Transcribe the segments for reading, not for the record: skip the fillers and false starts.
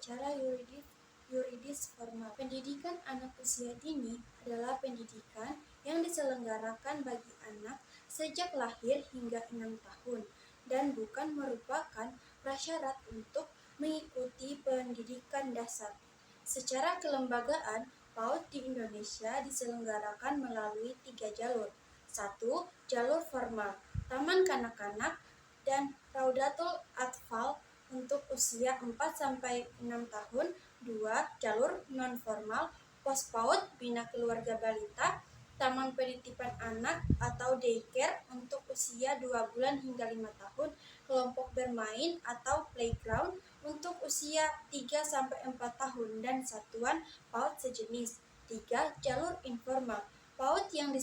secara yuridis formal. Pendidikan anak usia dini adalah pendidikan yang diselenggarakan bagi anak sejak lahir hingga 6 tahun dan bukan merupakan prasyarat untuk mengikuti pendidikan dasar. Secara kelembagaan, PAUD di Indonesia diselenggarakan melalui 3 jalur. 1. Jalur formal, Taman Kanak-kanak dan Raudatul Atfal untuk usia 4-6 tahun. 2. Jalur non-formal, Pos PAUD Bina Keluarga Balita, Taman Penitipan Anak atau Daycare untuk usia 2 bulan hingga 5 tahun, kelompok bermain atau playground untuk usia 3-4 tahun, dan satuan PAUD sejenis. 3. Jalur informal, PAUD yang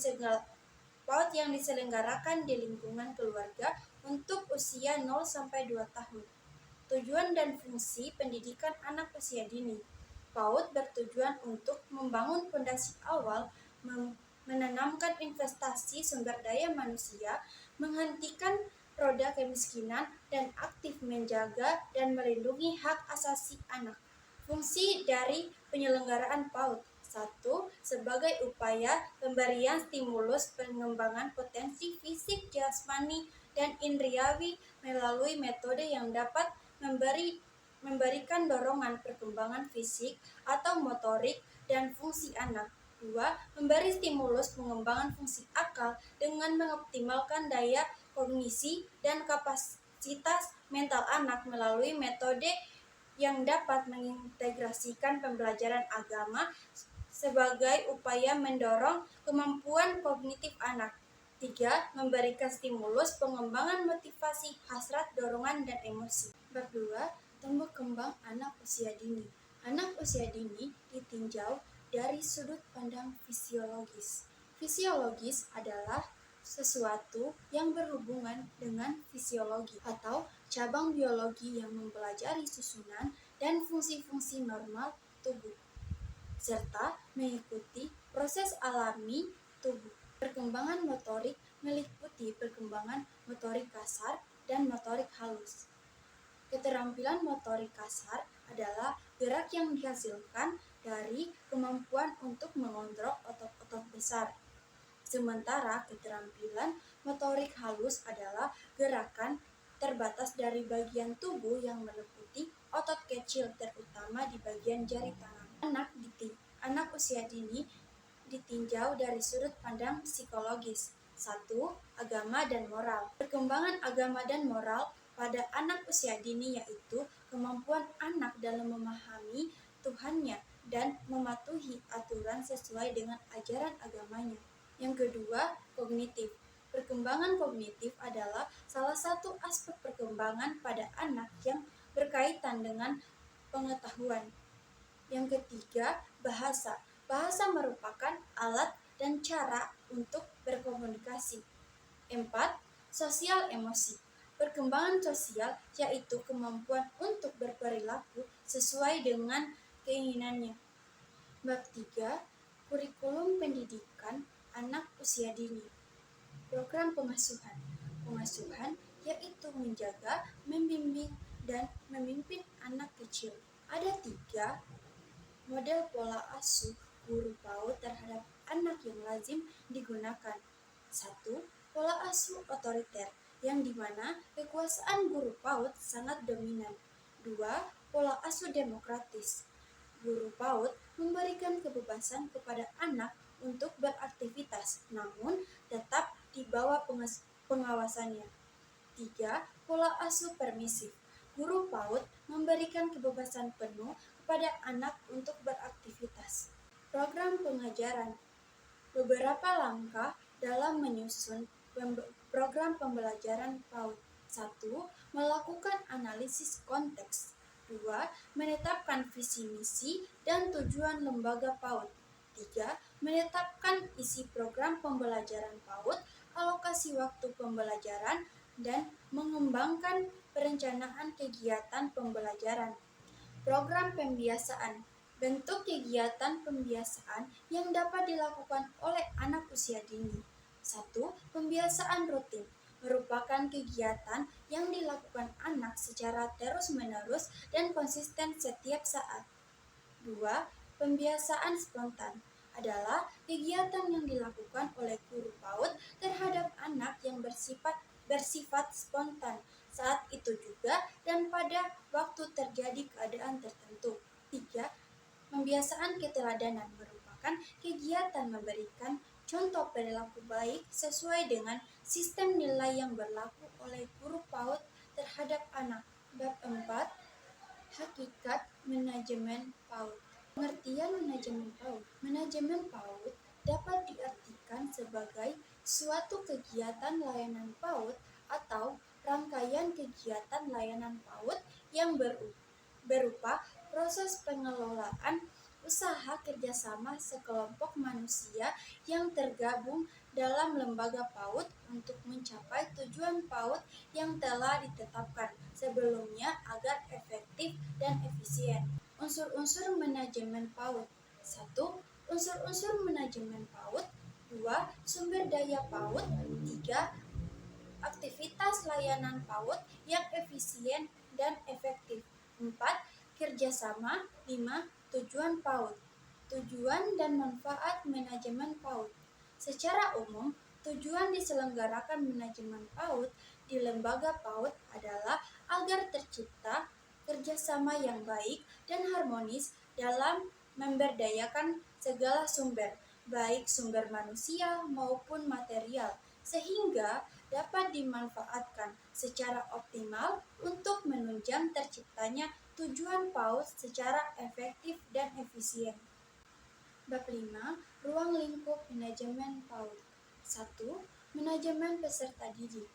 diselenggarakan di lingkungan keluarga untuk usia 0-2 tahun. Tujuan dan fungsi pendidikan anak usia dini. PAUD bertujuan untuk membangun fondasi awal, menanamkan investasi sumber daya manusia, menghentikan roda kemiskinan, dan aktif menjaga dan melindungi hak asasi anak. Fungsi dari penyelenggaraan PAUD. 1. Sebagai upaya pemberian stimulus pengembangan potensi fisik, jasmani, dan indriawi melalui metode yang dapat memberikan dorongan perkembangan fisik atau motorik dan fungsi anak. 2. Memberi stimulus pengembangan fungsi akal dengan mengoptimalkan daya kognisi dan kapasitas mental anak melalui metode yang dapat mengintegrasikan pembelajaran agama sebagai upaya mendorong kemampuan kognitif anak. 3. Memberikan stimulus pengembangan motivasi, hasrat, dorongan, dan emosi. Bab 2. Tumbuh kembang anak usia dini. Anak usia dini ditinjau dari sudut pandang fisiologis. Fisiologis adalah sesuatu yang berhubungan dengan fisiologi atau cabang biologi yang mempelajari susunan dan fungsi-fungsi normal tubuh, serta mengikuti proses alami tubuh. Perkembangan motorik meliputi perkembangan motorik kasar dan motorik halus. Keterampilan motorik kasar adalah gerak yang dihasilkan dari kemampuan untuk mengontrol otot-otot besar. Sementara keterampilan motorik halus adalah gerakan terbatas dari bagian tubuh yang meliputi otot kecil, terutama di bagian jari tangan. Anak usia dini ditinjau dari sudut pandang psikologis. 1. Agama dan moral. Perkembangan agama dan moral pada anak usia dini yaitu kemampuan anak dalam memahami Tuhannya dan mematuhi aturan sesuai dengan ajaran agamanya. Yang kedua, kognitif. Perkembangan kognitif adalah salah satu aspek perkembangan pada anak yang berkaitan dengan pengetahuan. Yang ketiga, bahasa. Bahasa merupakan alat dan cara untuk berkomunikasi. 4. Sosial emosi. Perkembangan sosial yaitu kemampuan untuk berperilaku sesuai dengan keinginannya. Bab 3. Kurikulum pendidikan anak usia dini. Program pengasuhan. Pengasuhan yaitu menjaga, membimbing, dan memimpin anak kecil. Ada 3 model pola asuh guru PAUD terhadap anak yang lazim digunakan. 1. Pola asuh otoriter, yang dimana kekuasaan guru PAUD sangat dominan. 2. Pola asuh demokratis. Guru PAUD memberikan kebebasan kepada anak untuk beraktivitas, namun tetap di bawah pengawasannya. 3. Pola asuh permisif. Guru PAUD memberikan kebebasan penuh kepada anak untuk beraktivitas. Program pengajaran. Beberapa langkah dalam menyusun program pembelajaran PAUD. 1. Melakukan analisis konteks. 2. Menetapkan visi misi dan tujuan lembaga PAUD. 3. Menetapkan isi program pembelajaran PAUD, alokasi waktu pembelajaran, dan mengembangkan perencanaan kegiatan pembelajaran. Program pembiasaan. Bentuk kegiatan pembiasaan yang dapat dilakukan oleh anak usia dini. 1. Pembiasaan rutin. merupakan kegiatan yang dilakukan anak secara terus-menerus dan konsisten setiap saat. 2. Pembiasaan spontan adalah kegiatan yang dilakukan oleh guru PAUD terhadap anak yang bersifat spontan saat itu juga dan pada waktu terjadi keadaan tertentu. 3. Pembiasaan keteladanan merupakan kegiatan memberikan contoh perilaku baik sesuai dengan sistem nilai yang berlaku oleh guru PAUD terhadap anak. Bab 4. Hakikat manajemen PAUD. Pengertian manajemen PAUD. Manajemen PAUD dapat diartikan sebagai suatu kegiatan layanan PAUD atau rangkaian kegiatan layanan PAUD yang berupa proses pengelolaan usaha kerjasama sekelompok manusia yang tergabung dalam lembaga PAUD untuk mencapai tujuan PAUD yang telah ditetapkan sebelumnya agar efektif dan efisien. Unsur-unsur manajemen PAUD. 1. Unsur-unsur manajemen PAUD. 2. Sumber daya PAUD. 3. Aktivitas layanan PAUD yang efisien dan efektif. 4. Kerjasama. 5. Tujuan PAUD. Tujuan dan manfaat manajemen PAUD. Secara umum, tujuan diselenggarakan manajemen PAUD di lembaga PAUD adalah agar tercipta kerjasama yang baik dan harmonis dalam memberdayakan segala sumber, baik sumber manusia maupun material, sehingga dapat dimanfaatkan secara optimal untuk menunjang terciptanya tujuan PAUD secara efektif dan efisien. Bab 5. Ruang lingkup manajemen PAUD. 1. Manajemen peserta didik.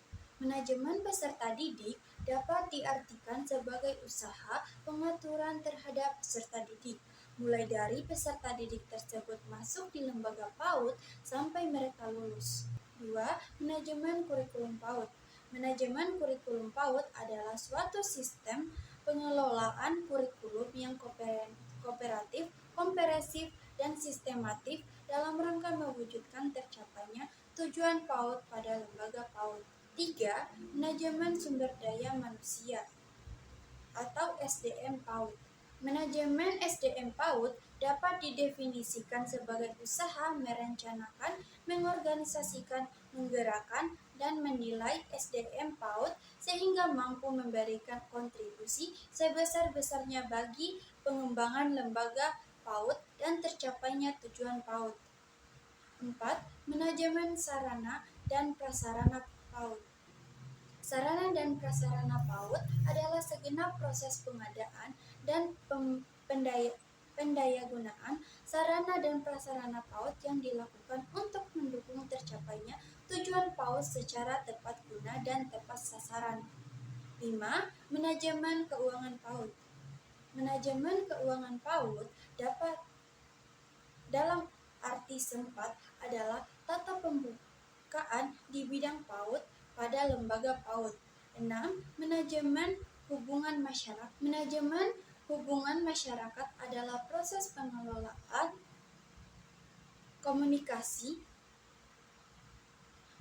Manajemen peserta didik dapat diartikan sebagai usaha pengaturan terhadap peserta didik, mulai dari peserta didik tersebut masuk di lembaga PAUD sampai mereka lulus. 2. Manajemen kurikulum PAUD. Manajemen kurikulum PAUD adalah suatu sistem pengelolaan kurikulum yang kooperatif, komprehensif, dan sistematif dalam rangka mewujudkan tercapainya tujuan PAUD pada lembaga PAUD. 3. Manajemen sumber daya manusia atau SDM PAUD. Manajemen SDM PAUD dapat didefinisikan sebagai usaha merencanakan, mengorganisasikan, menggerakkan, dan menilai SDM PAUD sehingga mampu memberikan kontribusi sebesar-besarnya bagi pengembangan lembaga PAUD dan tercapainya tujuan PAUD. 4. Manajemen sarana dan prasarana PAUD. Sarana dan prasarana PAUD adalah segenap proses pengadaan dan pendayagunaan sarana dan prasarana PAUD yang dilakukan untuk mendukung tercapainya tujuan PAUD secara tepat guna dan tepat sasaran. 5. Manajemen keuangan PAUD. Manajemen keuangan PAUD dapat dalam arti sempat adalah tata pembukaan di bidang PAUD pada lembaga PAUD. 6. Manajemen hubungan masyarakat. Manajemen hubungan masyarakat adalah proses pengelolaan komunikasi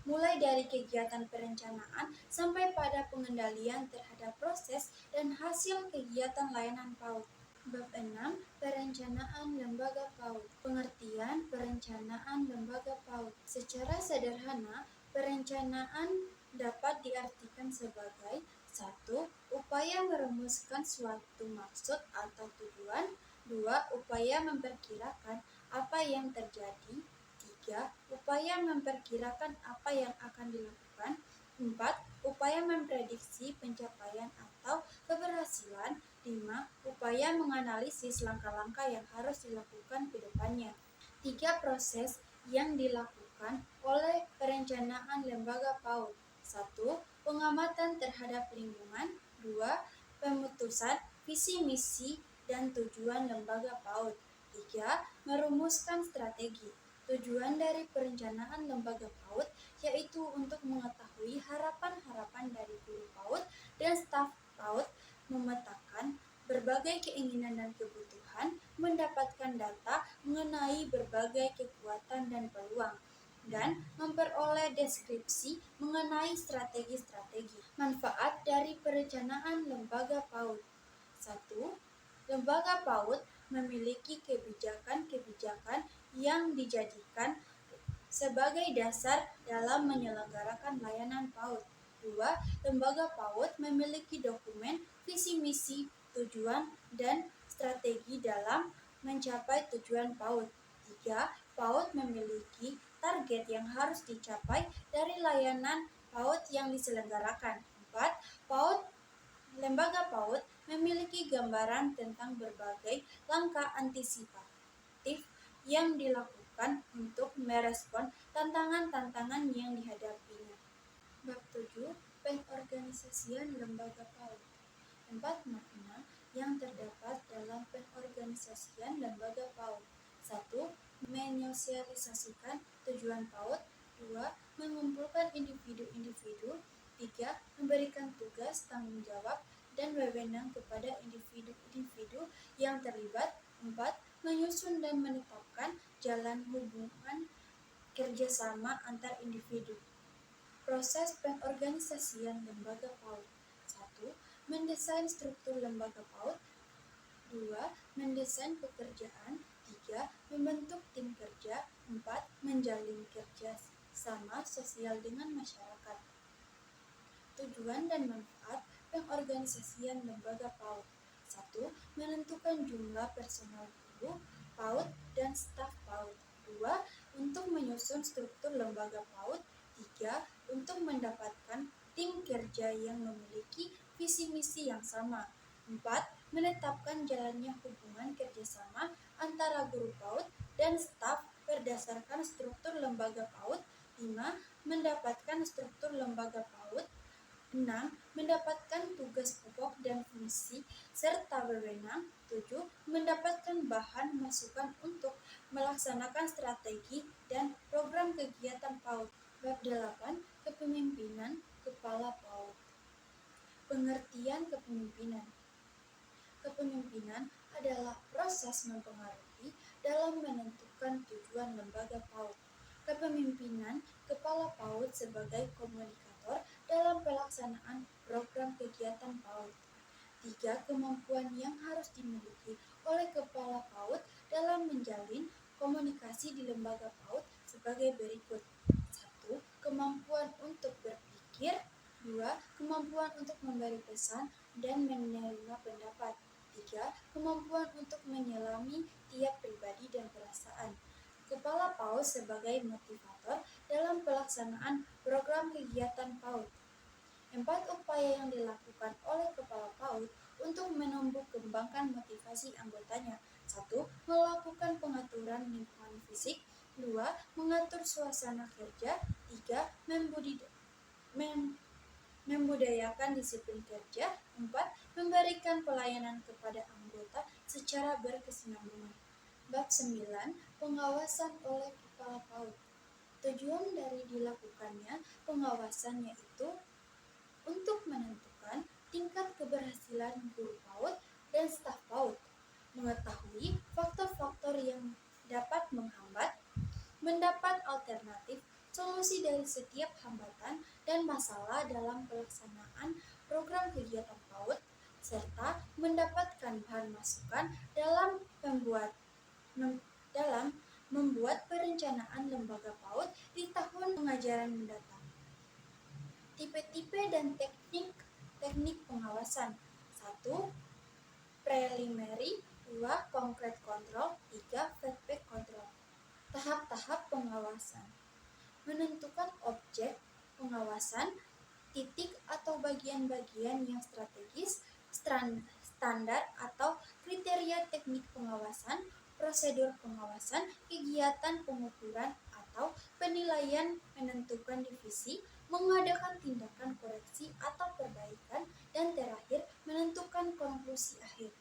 mulai dari kegiatan perencanaan sampai pada pengendalian terhadap proses dan hasil kegiatan layanan PAUD. Bab 6. Perencanaan lembaga PAUD. Pengertian perencanaan lembaga PAUD. Secara sederhana, perencanaan dapat diartikan sebagai 1. Upaya merumuskan suatu maksud atau tujuan. 2. Upaya memperkirakan apa yang terjadi. 3. Upaya memperkirakan apa yang akan dilakukan. 4. Upaya memprediksi pencapaian atau keberhasilan. 5. Upaya menganalisis langkah-langkah yang harus dilakukan ke depannya. 3 proses yang dilakukan oleh perencanaan lembaga PAUD. 1. Pengamatan terhadap lingkungan. 2. Pemutusan visi misi dan tujuan lembaga PAUD. 3. Merumuskan strategi. Tujuan dari perencanaan lembaga PAUD yaitu untuk mengetahui harapan-harapan dari guru PAUD dan staf PAUD, memetakan berbagai keinginan dan kebutuhan, mendapatkan data mengenai berbagai kekuatan dan peluang, dan memperoleh deskripsi mengenai strategi-strategi. Manfaat dari perencanaan lembaga PAUD. 1. Lembaga PAUD memiliki kebijakan-kebijakan yang dijadikan sebagai dasar dalam menyelenggarakan layanan PAUD. 2. Lembaga PAUD memiliki dokumen, visi misi, tujuan, dan strategi dalam mencapai tujuan PAUD. 3. PAUD memiliki target yang harus dicapai dari layanan PAUD yang diselenggarakan. 4. Lembaga PAUD memiliki gambaran tentang berbagai langkah antisipatif yang dilakukan untuk merespon tantangan-tantangan yang dihadapinya. Bab 7. Pengorganisasian lembaga PAUD. 4 makna yang terdapat dalam pengorganisasian lembaga PAUD. 1. Menyosialisasikan tujuan PAUD. 2. Mengumpulkan individu-individu. 3. Memberikan tugas, tanggung jawab, dan wewenang kepada individu-individu yang terlibat. 4. Menyusun dan menetapkan jalan hubungan kerjasama antar individu. Proses pengorganisasian lembaga PAUD. 1. Mendesain struktur lembaga PAUD. 2. Mendesain pekerjaan. 3. Membentuk tim kerja. 4. Menjalin kerja sama sosial dengan masyarakat. Tujuan dan manfaat pengorganisasian lembaga PAUD. 1. Menentukan jumlah personal guru, PAUD, dan staf PAUD. 2. Untuk menyusun struktur lembaga PAUD. 3. Untuk mendapatkan tim kerja yang memiliki visi misi yang sama. 4. Menetapkan jalannya hubungan kerjasama antara guru PAUD dan staf berdasarkan struktur lembaga PAUD. 5. Mendapatkan struktur lembaga PAUD. 6. Mendapatkan tugas pokok dan fungsi serta wewenang. 7. Mendapatkan bahan masukan untuk melaksanakan strategi dan program kegiatan PAUD. Bab 8. Kepemimpinan Kepala PAUD. Pengertian kepemimpinan. Kepemimpinan adalah proses mempengaruhi dalam menentukan tujuan lembaga PAUD. Kepemimpinan Kepala PAUD sebagai komunikator dalam pelaksanaan program kegiatan PAUD. 3. Kemampuan yang harus dimiliki oleh Kepala PAUD dalam menjalin komunikasi di lembaga PAUD sebagai berikut. 1. Kemampuan untuk berpikir. 2. Kemampuan untuk memberi pesan dan menerima pendapat. 3. Kemampuan untuk menyelami tiap pribadi dan perasaan. Kepala PAUD sebagai motivator dalam pelaksanaan program kegiatan PAUD. 4 upaya yang dilakukan oleh Kepala PAUD untuk menumbuh kembangkan motivasi anggotanya. 1. Melakukan pengaturan lingkungan fisik. 2. Mengatur suasana kerja. 3. Membudayakan disiplin kerja. 4. Memberikan pelayanan kepada anggota secara berkesinambungan. Bab 9. Pengawasan oleh Kepala PAUD. Tujuan dari dilakukannya pengawasan yaitu untuk menentukan tingkat keberhasilan guru PAUD dan staf PAUD, mengetahui faktor-faktor yang dapat menghambat, mendapat alternatif solusi dari setiap hambatan dan masalah dalam pelaksanaan program kegiatan PAUD, serta mendapatkan bahan masukan dalam membuat perencanaan lembaga PAUD di tahun pengajaran mendatang. Tipe-tipe dan teknik pengawasan. 1. Preliminary. 2. Concrete control. 3. Feedback control. Tahap-tahap pengawasan. Menentukan objek pengawasan, titik atau bagian-bagian yang strategis, standar atau kriteria teknik pengawasan, prosedur pengawasan, kegiatan pengukuran atau penilaian, menentukan divisi, mengadakan tindakan koreksi atau perbaikan, dan terakhir menentukan konklusi akhir.